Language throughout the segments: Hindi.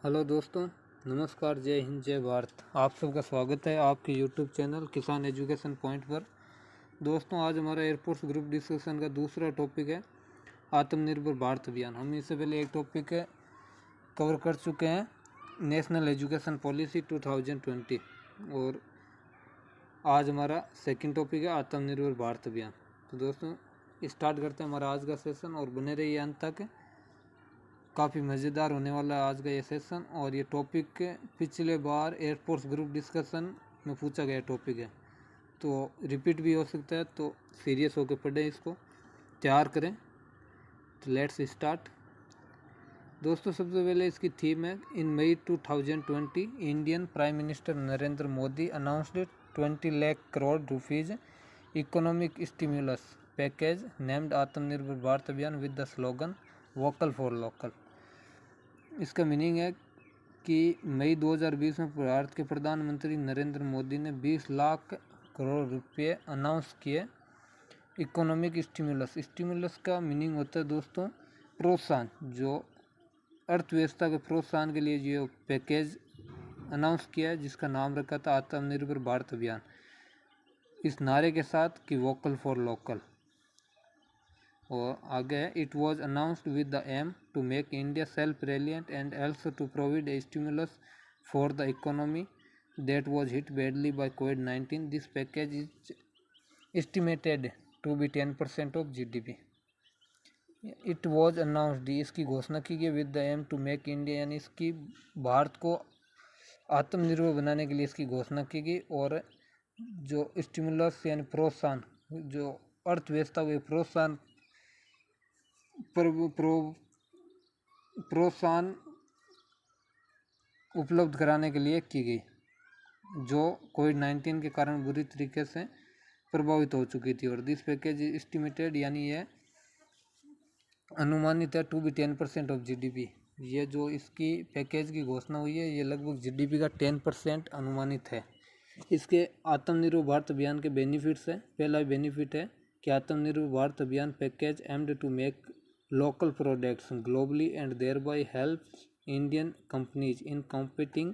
हेलो दोस्तों, नमस्कार, जय हिंद, जय भारत। आप सबका स्वागत है आपके यूट्यूब चैनल किसान एजुकेशन पॉइंट पर। दोस्तों, आज हमारा एयरफोर्स ग्रुप डिस्कशन का दूसरा टॉपिक है आत्मनिर्भर भारत अभियान। हम इससे पहले एक टॉपिक कवर कर चुके हैं, नेशनल एजुकेशन पॉलिसी 2020, और आज हमारा सेकंड टॉपिक है आत्मनिर्भर भारत अभियान। तो दोस्तों, स्टार्ट करते हैं हमारा आज का सेशन और बने रहिए अंत तक। काफ़ी मज़ेदार होने वाला है आज का ये सेशन। और ये टॉपिक पिछले बार एयरफोर्स ग्रुप डिस्कशन में पूछा गया टॉपिक है, तो रिपीट भी हो सकता है, तो सीरियस होकर पढ़ें, इसको तैयार करें। तो लेट्स स्टार्ट। दोस्तों, सबसे पहले इसकी थीम है, इन मई 2020 Indian prime minister Narendra Modi announced 20 lakh crore rupees economic stimulus package named आत्मनिर्भर भारत अभियान with the slogan vocal for local. इसका मीनिंग है कि मई 2020 में भारत के प्रधानमंत्री नरेंद्र मोदी ने 20 लाख करोड़ रुपए अनाउंस किए इकोनॉमिक स्टिमुलस। स्टिमुलस का मीनिंग होता है दोस्तों प्रोत्साहन, जो अर्थव्यवस्था के प्रोत्साहन के लिए जो पैकेज अनाउंस किया है, जिसका नाम रखा था आत्मनिर्भर भारत अभियान, इस नारे के साथ कि वोकल फॉर लोकल। और आगे है, it was announced with the aim to make India self reliant and also to provide a stimulus for the economy that was hit badly by कोविड-19। This package is estimated to be 10% of GDP। It was announced, इसकी घोषणा की गई, with the aim to make India, यानी इसकी भारत को आत्मनिर्भर बनाने के लिए इसकी घोषणा की गई। और जो स्टिमुलस यानी प्रोत्साहन, जो अर्थव्यवस्था को प्रोत्साहन उपलब्ध कराने के लिए की गई, जो कोविड-19 के कारण बुरी तरीके से प्रभावित हो चुकी थी। और दिस पैकेज एस्टिमेटेड, यानी यह अनुमानित है, टू बी 10% ऑफ GDP। ये जो इसकी पैकेज की घोषणा हुई है, ये लगभग GDP का 10% अनुमानित है। इसके आत्मनिर्भर भारत अभियान के बेनिफिट्स है। पहला बेनिफिट है कि Atmanirbhar Bharat Abhiyan package aimed to make local products globally and thereby helps Indian companies in competing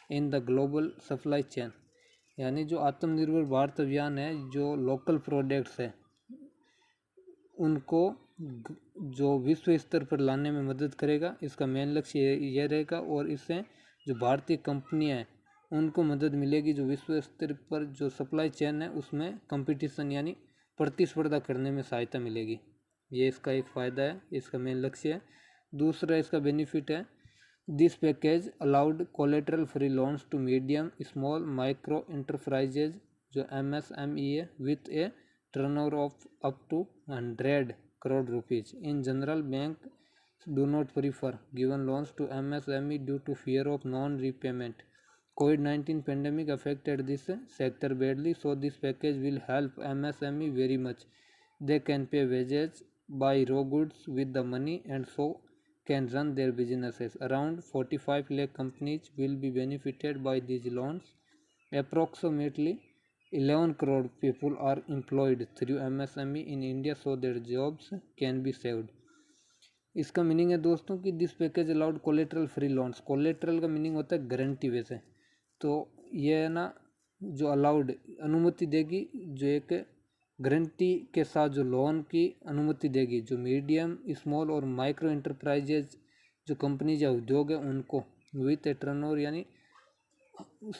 in the global supply chain। यानी जो आत्मनिर्भर भारत अभियान है, जो लोकल प्रोडक्ट्स है उनको जो विश्व स्तर पर लाने में मदद करेगा। इसका मेन लक्ष्य यह रहेगा। और इससे जो भारतीय कंपनियां हैं उनको मदद मिलेगी, जो विश्व स्तर पर जो सप्लाई चेन है उसमें कंपटीशन यानी प्रतिस्पर्धा करने में सहायता मिलेगी। ये इसका एक फ़ायदा है, इसका मेन लक्ष्य है। दूसरा इसका बेनिफिट है, this package allowed collateral free loans to medium small micro enterprises, जो MSME है, with a turnover of up to 100 crore rupees। In general bank do not prefer given loans to MSME due to fear of non repayment. COVID-19 pandemic affected this sector badly, so this package will help MSME very much. They can pay wages, buy raw goods with the money, and so can run their businesses. Around 45 lakh companies will be benefited by these loans. Approximately 11 crore people are employed through MSME in India, so their jobs can be saved। इसका मीनिंग है दोस्तों कि this package allowed collateral free loans. Collateral का मीनिंग होता है गारंटी। वैसे तो ये है ना, जो अलाउड अनुमति देगी, जो एक गारंटी के साथ जो लोन की अनुमति देगी, जो मीडियम स्मॉल और माइक्रो इंटरप्राइजेज जो कंपनी या उद्योग है उनको विथ ए टर्नओवर यानी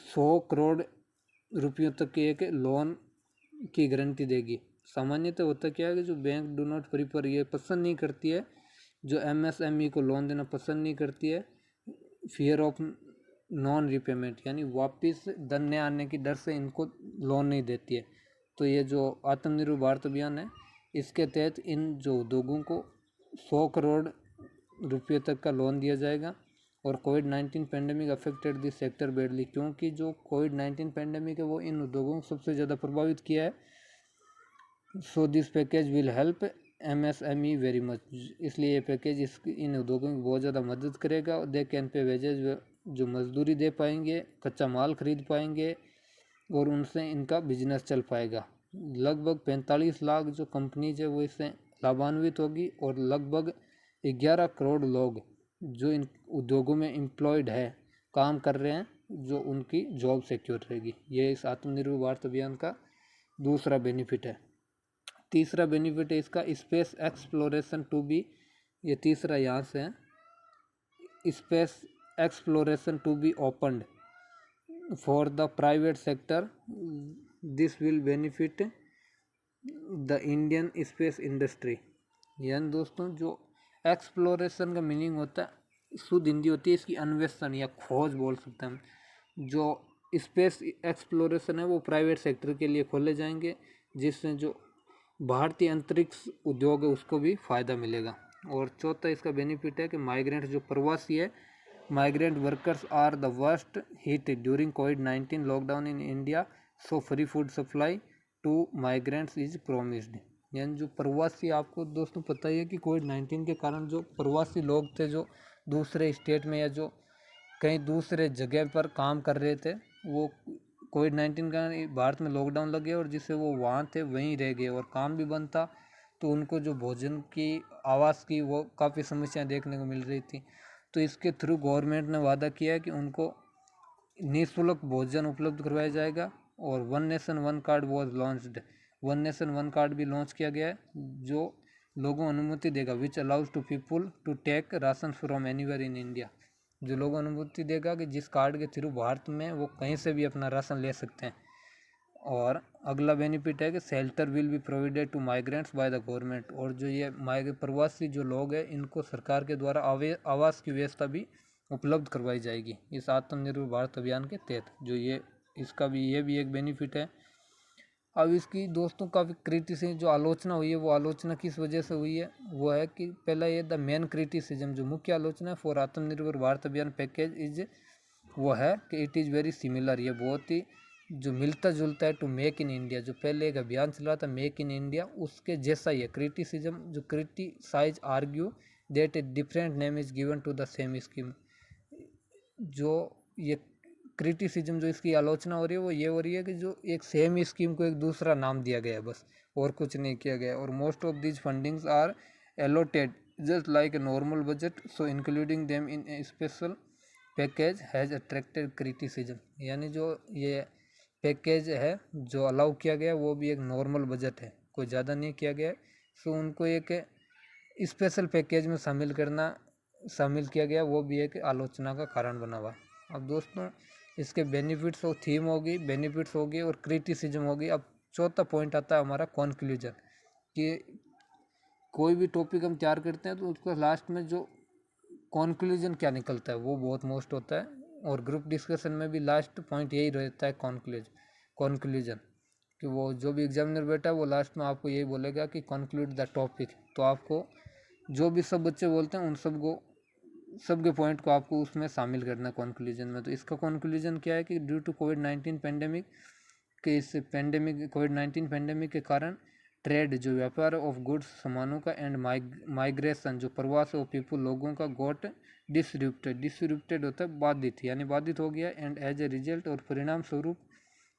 100 करोड़ रुपयों तक के एक लोन की गारंटी देगी। सामान्यतः होता क्या है कि जो बैंक डू नॉट प्रीफर, ये पसंद नहीं करती है, जो MSME को लोन देना पसंद नहीं करती है, फियर ऑफ नॉन रीपेमेंट, यानी वापस धन न आने की डर से इनको लोन नहीं देती है। तो ये जो आत्मनिर्भर भारत अभियान है, इसके तहत इन जो उद्योगों को 100 करोड़ रुपये तक का लोन दिया जाएगा। और कोविड-19 pandemic affected this sector badly, क्योंकि जो कोविड-19 पेंडेमिक है वो इन उद्योगों को सबसे ज़्यादा प्रभावित किया है। So this package will help MSME very much, इसलिए ये पैकेज इन उद्योगों की बहुत ज़्यादा मदद करेगा। दे कैन पे वेजेज, जो मजदूरी दे पाएंगे, कच्चा माल खरीद पाएंगे और उनसे इनका बिजनेस चल पाएगा। लगभग 45 लाख जो कंपनीज है वो इससे लाभान्वित होगी और लगभग 11 करोड़ लोग जो इन उद्योगों में एम्प्लॉयड है, काम कर रहे हैं, जो उनकी जॉब सिक्योर रहेगी। ये इस आत्मनिर्भर भारत अभियान का दूसरा बेनिफिट है। तीसरा बेनिफिट है इसका स्पेस एक्सप्लोरेशन टू बी, ये तीसरा यहाँ से है, space exploration to be opened for the private sector, this will benefit the Indian space industry. यानी दोस्तों जो एक्सप्लोरेशन का मीनिंग होता है, शुद्ध हिंदी होती है इसकी अन्वेषण या खोज बोल सकते हैं हम। जो स्पेस एक्सप्लोरेशन है वो प्राइवेट सेक्टर के लिए खोले जाएंगे, जिससे जो भारतीय अंतरिक्ष उद्योग है उसको भी फ़ायदा मिलेगा। और चौथा इसका बेनिफिट है कि माइग्रेंट जो प्रवासी है, migrant workers are the worst hit during कोविड-19 lockdown in India, so free food supply to migrants is promised. यानी जो प्रवासी, आपको दोस्तों पता ही है कि कोविड-19 के कारण जो प्रवासी लोग थे, जो दूसरे स्टेट में या जो कहीं दूसरे जगह पर काम कर रहे थे, वो कोविड-19 का भारत में लॉकडाउन लग गया और जिससे वो वहाँ थे वहीं रह गए और काम भी बंद था, तो उनको जो भोजन की, आवास की, वो काफ़ी समस्याएं देखने को मिल रही थी। तो इसके थ्रू गवर्नमेंट ने वादा किया है कि उनको निःशुल्क भोजन उपलब्ध करवाया जाएगा। और one nation one card was launched, one nation one card भी लॉन्च किया गया है, जो लोगों को अनुमति देगा, which allows to people to take ration from anywhere in India. जो लोगों को अनुमति देगा कि जिस कार्ड के थ्रू भारत में वो कहीं से भी अपना राशन ले सकते हैं। और अगला बेनिफिट है कि shelter will be provided to migrants by the government. और जो ये प्रवासी जो लोग हैं, इनको सरकार के द्वारा आवास की व्यवस्था भी उपलब्ध करवाई जाएगी इस आत्मनिर्भर भारत अभियान के तहत। जो ये इसका भी ये भी एक बेनिफिट है। अब इसकी दोस्तों काफ़ी क्रिटिसिज्म जो आलोचना हुई है, वो आलोचना किस वजह से हुई है, वो है कि पहला ये द मेन क्रिटिसिज्म, जो मुख्य आलोचना है फॉर आत्मनिर्भर भारत अभियान पैकेज इज, वो है कि इट इज़ वेरी सिमिलर, ये बहुत ही जो मिलता जुलता है टू मेक इन इंडिया। जो पहले एक अभियान चला था मेक इन इंडिया, उसके जैसा ही है। क्रिटिसिज्म जो criticise argue that a different name is given to the same scheme. जो ये क्रिटिसिज्म जो इसकी आलोचना हो रही है वो ये हो रही है कि जो एक सेम स्कीम को एक दूसरा नाम दिया गया है बस, और कुछ नहीं किया गया। और most of these fundings are allotted just like a normal budget, so including them in a special package has attracted criticism. यानी जो ये पैकेज है जो अलाउ किया गया वो भी एक नॉर्मल बजट है, कोई ज़्यादा नहीं किया गया है, सो उनको एक स्पेशल पैकेज में शामिल किया गया, वो भी एक आलोचना का कारण बना हुआ। अब दोस्तों इसके बेनिफिट्स और थीम होगी, बेनिफिट्स होगी और क्रिटिसिज्म होगी। अब चौथा पॉइंट आता है हमारा कॉन्क्लूजन, कि कोई भी टॉपिक हम तैयार करते हैं तो उसका लास्ट में जो कॉन्क्लूजन क्या निकलता है वो बहुत मोस्ट होता है। और ग्रुप डिस्कशन में भी लास्ट पॉइंट यही रहता है, कॉन्क्लूजन, कि वो जो भी एग्जामिनर बैठा है वो लास्ट में आपको यही बोलेगा कि कंक्लूड द टॉपिक। तो आपको जो भी सब बच्चे बोलते हैं उन सबके पॉइंट को आपको उसमें शामिल करना है कंक्लूजन में। तो इसका कंक्लूजन क्या है कि ड्यू टू कोविड-19 पेंडेमिक, के इस कोविड-19 पेंडेमिक के कारण ट्रेड जो व्यापार ऑफ गुड्स सामानों का एंड माइग्रेशन जो प्रवास ऑफ पीपल लोगों का गोट डिसरप्टेड होता है, बाधित, यानी बाधित हो गया। एंड एज ए रिजल्ट और परिणाम स्वरूप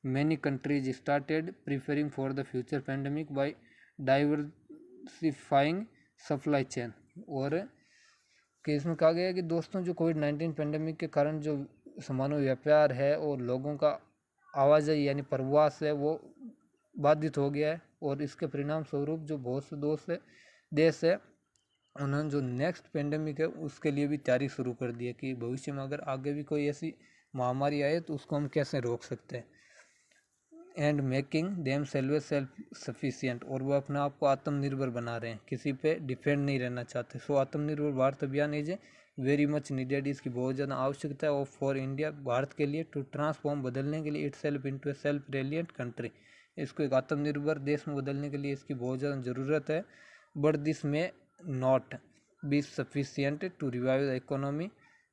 many countries started preparing for the future pandemic by diversifying supply chain. और केस में कहा गया है कि दोस्तों जो कोविड-19 पेंडेमिक के कारण जो सामान्य व्यापार है और लोगों का आवाजाही यानी प्रवास है वो बाधित हो गया है। और इसके परिणाम स्वरूप जो बहुत से देश है उन्होंने जो नेक्स्ट पेंडेमिक है उसके लिए भी तैयारी शुरू कर दी है कि भविष्य में अगर आगे भी कोई ऐसी महामारी आए तो उसको हम कैसे रोक सकते हैं। And making them self sufficient, और वो अपने आप को आत्मनिर्भर बना रहे हैं, किसी पे डिपेंड नहीं रहना चाहते। सो आत्मनिर्भर भारत अभियान इज वेरी मच नीडेड, इसकी बहुत ज़्यादा आवश्यकता है। और फॉर इंडिया, भारत के लिए, टू ट्रांसफॉर्म, बदलने के लिए itself into a self reliant country, इसको एक आत्मनिर्भर देश में बदलने के लिए इसकी बहुत ज़्यादा ज़रूरत है। But this may not be sufficient to revive the economy,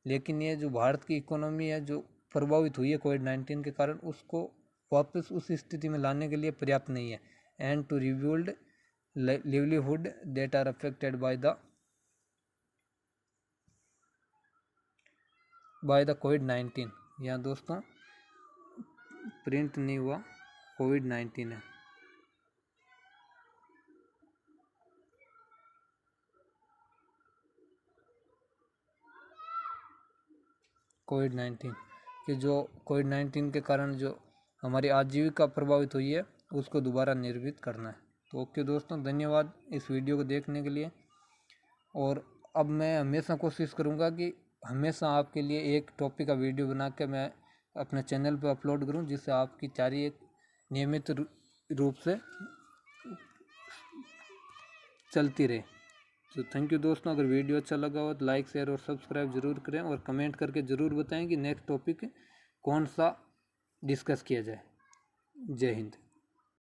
लेकिन ये जो भारत की इकोनॉमी है जो प्रभावित हुई है कोविड-19 के कारण, उसको वापस उस स्थिति में लाने के लिए पर्याप्त नहीं है। And to rebuild livelihood that are affected by the कोविड-19। यहाँ दोस्तों प्रिंट नहीं हुआ, कोविड-19 है। कोविड-19 कि जो कोविड-19 के कारण जो हमारी आजीविका प्रभावित हुई है उसको दोबारा निर्मित करना है। तो ओके दोस्तों, धन्यवाद इस वीडियो को देखने के लिए। और अब मैं हमेशा कोशिश करूँगा कि हमेशा आपके लिए एक टॉपिक का वीडियो बना के मैं अपने चैनल पर अपलोड करूँ, जिससे आपकी तैयारी एक नियमित रूप से चलती रहे। तो थैंक यू दोस्तों, अगर वीडियो अच्छा लगा हो तो लाइक शेयर और सब्सक्राइब ज़रूर करें और कमेंट करके ज़रूर बताएं कि नेक्स्ट टॉपिक कौन सा डिस्कस किया जाए। जय हिंद।